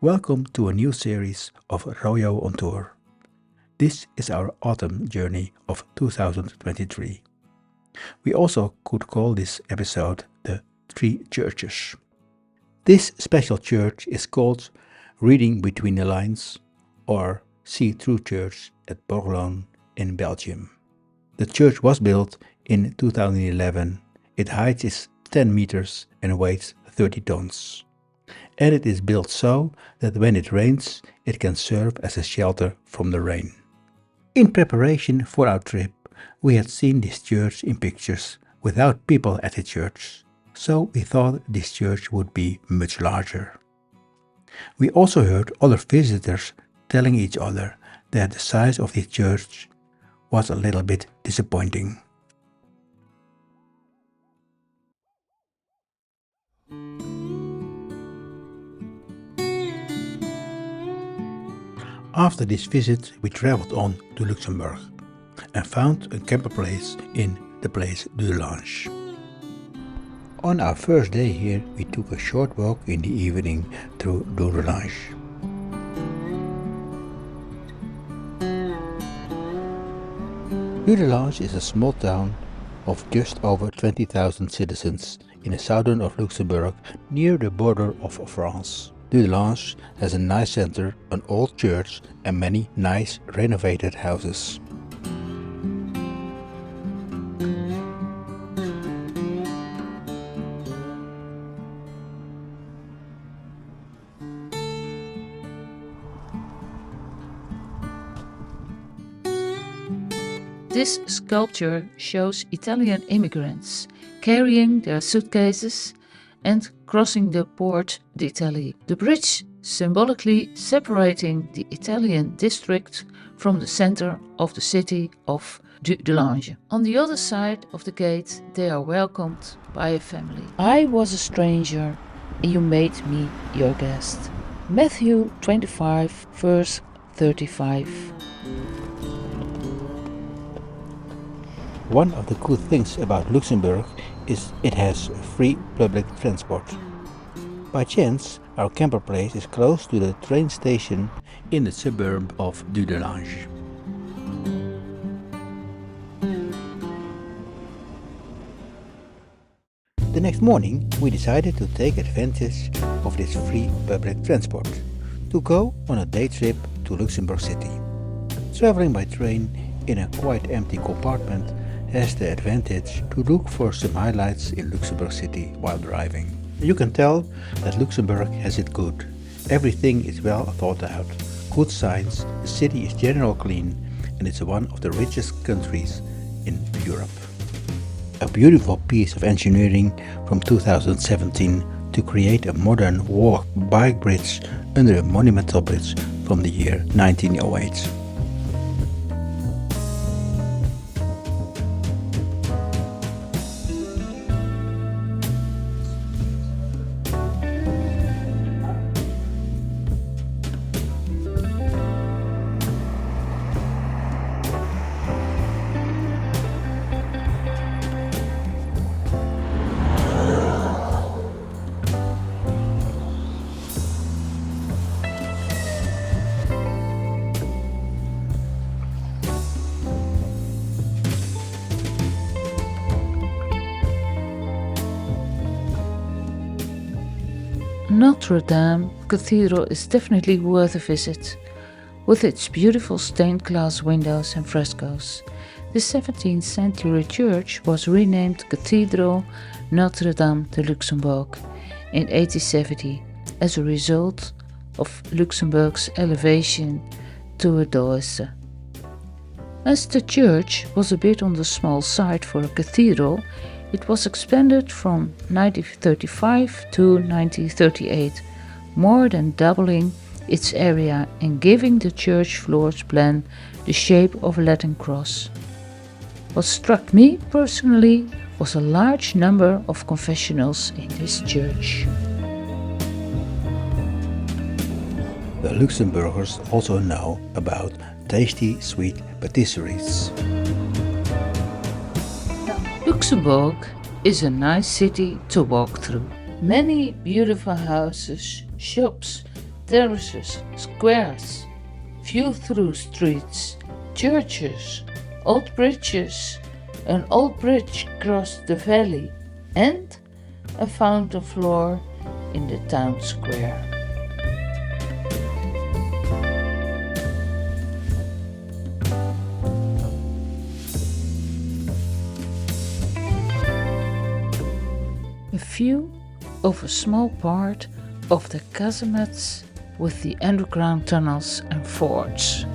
Welcome to a new series of Royo on Tour. This is our autumn journey of 2023. We also could call this episode the Three Churches. This special church is called Reading Between the Lines or See Through Church at Borlon in Belgium. The church was built in 2011. Its height is 10 meters and weighs 30 tons. And it is built so that when it rains, it can serve as a shelter from the rain. In preparation for our trip, we had seen this church in pictures without people at the church, so we thought this church would be much larger. We also heard other visitors telling each other that the size of this church was a little bit disappointing. After this visit, we traveled on to Luxembourg and found a camper place in the place de Lange. On our first day here, we took a short walk in the evening through de Lange. de Lange is a small town of just over 20,000 citizens in the southern of Luxembourg near the border of France. de Lange has a nice center, an old church and many nice renovated houses. This sculpture shows Italian immigrants carrying their suitcases and crossing the Porte d'Italie, the bridge symbolically separating the Italian district from the center of the city of de Lange. On the other side of the gate, they are welcomed by a family. I was a stranger, and you made me your guest. Matthew 25, verse 35. One of the good things about Luxembourg is it has free public transport. By chance, our camper place is close to the train station in the suburb of de Lange. The next morning, we decided to take advantage of this free public transport to go on a day trip to Luxembourg City. Traveling by train in a quite empty compartment has the advantage to look for some highlights in Luxembourg City while driving. You can tell that Luxembourg has it good. Everything is well thought out, good signs, the city is generally clean, and it's one of the richest countries in Europe. A beautiful piece of engineering from 2017 to create a modern walk-bike bridge under a monumental bridge from the year 1908. Notre Dame Cathedral is definitely worth a visit, with its beautiful stained glass windows and frescoes. The 17th century church was renamed Cathedral Notre Dame de Luxembourg in 1870 as a result of Luxembourg's elevation to a diocese. As the church was a bit on the small side for a cathedral, it was expanded from 1935 to 1938, more than doubling its area and giving the church floors plan the shape of a Latin cross. What struck me personally was a large number of confessionals in this church. The Luxembourgers also know about tasty sweet patisseries. Luxembourg is a nice city to walk through. Many beautiful houses, shops, terraces, squares, view through streets, churches, old bridges, an old bridge across the valley, and a fountain floor in the town square. A view of a small part of the casemates with the underground tunnels and forts.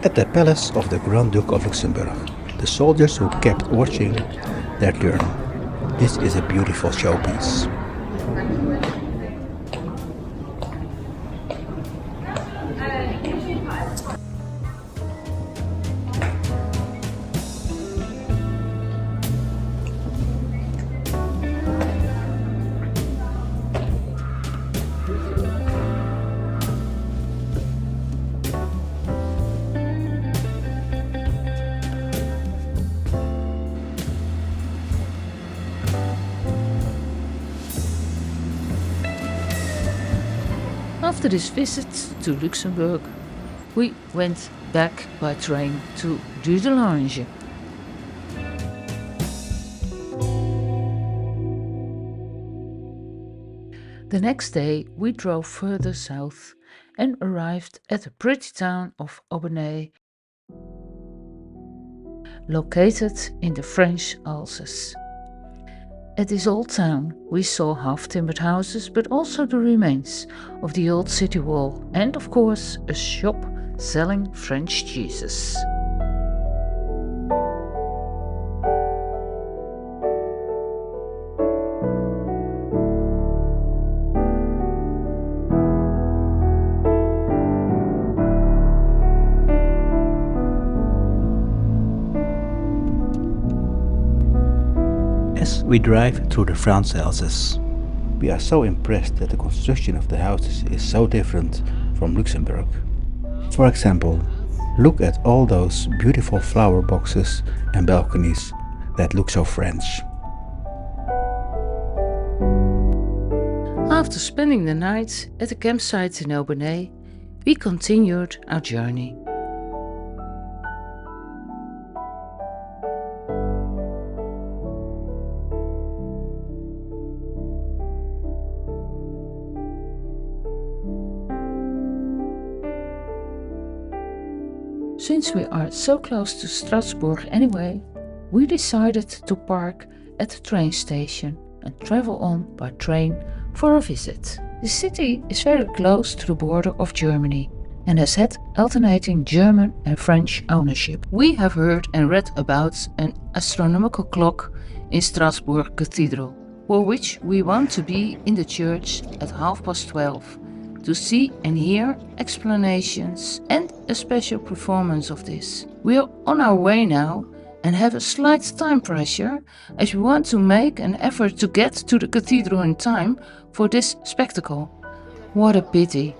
At the palace of the Grand Duke of Luxembourg, the soldiers who kept watching their turn. This is a beautiful showpiece. After this visit to Luxembourg, we went back by train to Dudelange. The next day we drove further south and arrived at the pretty town of Aubenay, located in the French Alsace. At this old town we saw half-timbered houses, but also the remains of the old city wall and, of course, a shop selling French cheeses. As we drive through the French Alsace, we are so impressed that the construction of the houses is so different from Luxembourg. For example, look at all those beautiful flower boxes and balconies that look so French. After spending the night at the campsite in Aubenay, we continued our journey. Since we are so close to Strasbourg anyway, we decided to park at the train station and travel on by train for a visit. The city is very close to the border of Germany and has had alternating German and French ownership. We have heard and read about an astronomical clock in Strasbourg Cathedral, for which we want to be in the church at 12:30 to see and hear explanations and a special performance of this. We are on our way now and have a slight time pressure as we want to make an effort to get to the cathedral in time for this spectacle. What a pity.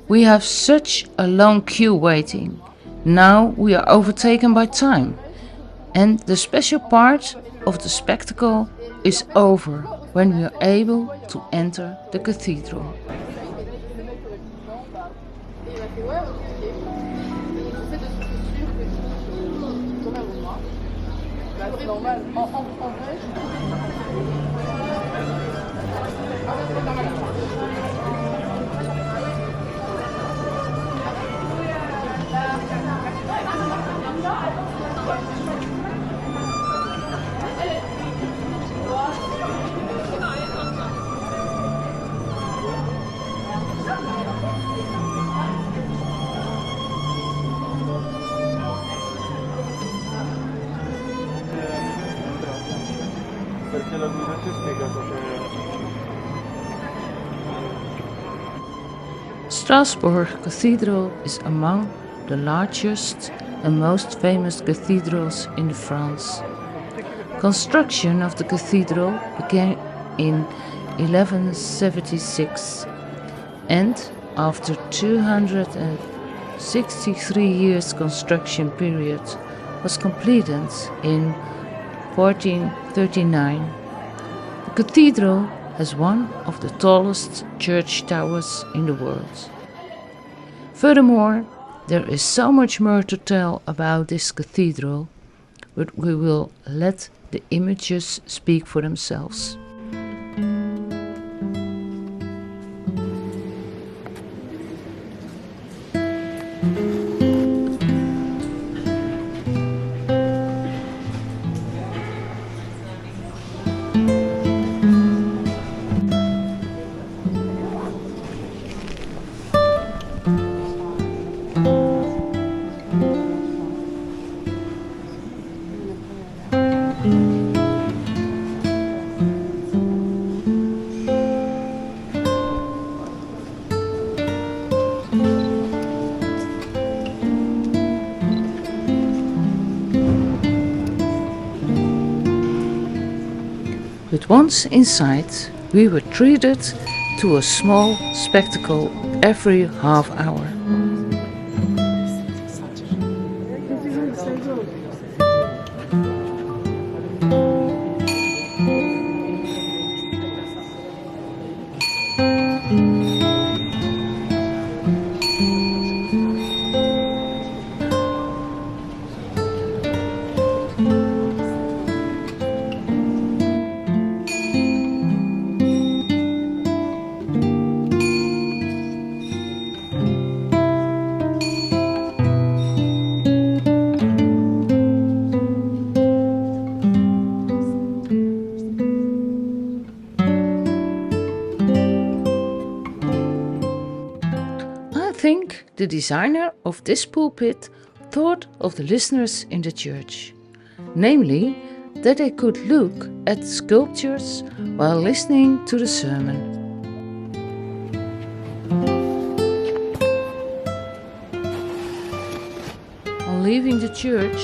We have such a long queue waiting. Now we are overtaken by time, and the special part of the spectacle is over when we are able to enter the cathedral. perché la guida ci ha spiegato che Strasbourg Cathedral is among the largest and most famous cathedrals in France. Construction of the cathedral began in 1176 and after 263 years construction period was completed in 1439. The cathedral has one of the tallest church towers in the world. Furthermore, there is so much more to tell about this cathedral, but we will let the images speak for themselves. But once inside, we were treated to a small spectacle every half hour. I think the designer of this pulpit thought of the listeners in the church, namely that they could look at sculptures while listening to the sermon. On leaving the church,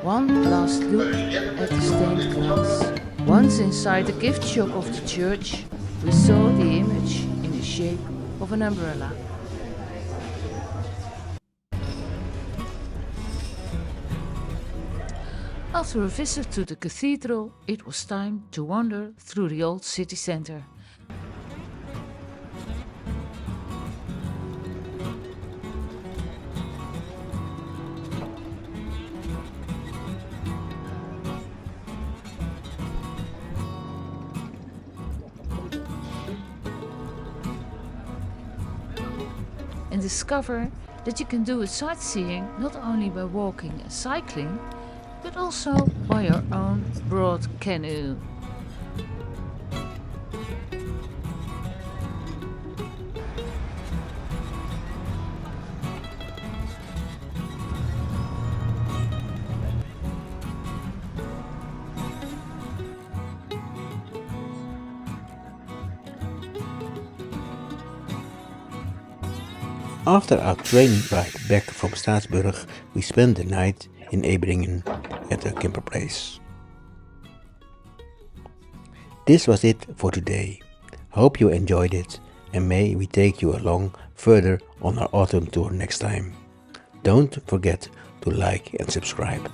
one last look at the stained glass. Once inside the gift shop of the church, we saw the image in the shape of an umbrella. After a visit to the cathedral, it was time to wander through the old city center. And discover that you can do a sightseeing not only by walking and cycling, but also by your own broad canoe. After our train ride back from Strasbourg, we spent the night in Eberingen at a camper place. This was it for today. Hope you enjoyed it, and may we take you along further on our autumn tour next time. Don't forget to like and subscribe.